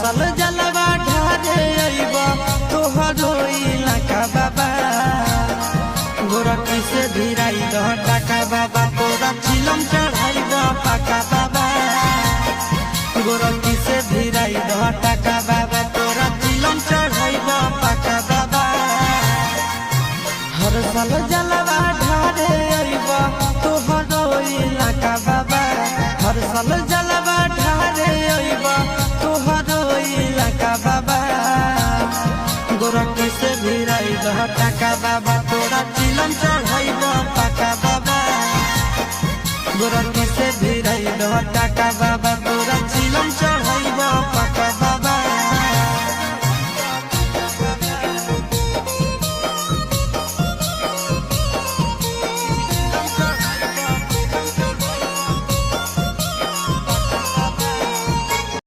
साल जलवा ढारे अइब तोहरो इलाका बाबा गोरखी से भिराई दह टाका बाबा तोरा चिलम चढ़ाई दह पाका बाबा गोरखी से भिराई दह टाका बाबा तोरा चिलम चढ़ाई दह पाका बाबा हर साल जलवा ढारे अइब तोहरो इलाका बाबा हर साल जलवा ढारे अइब तोहरो इलाका बाबा गोरखी से भिराई दह टाका बाबा तोरा चिलम चढ़ाई दह पाका बाबा गोरखी से भिराई दह टाका बाबा।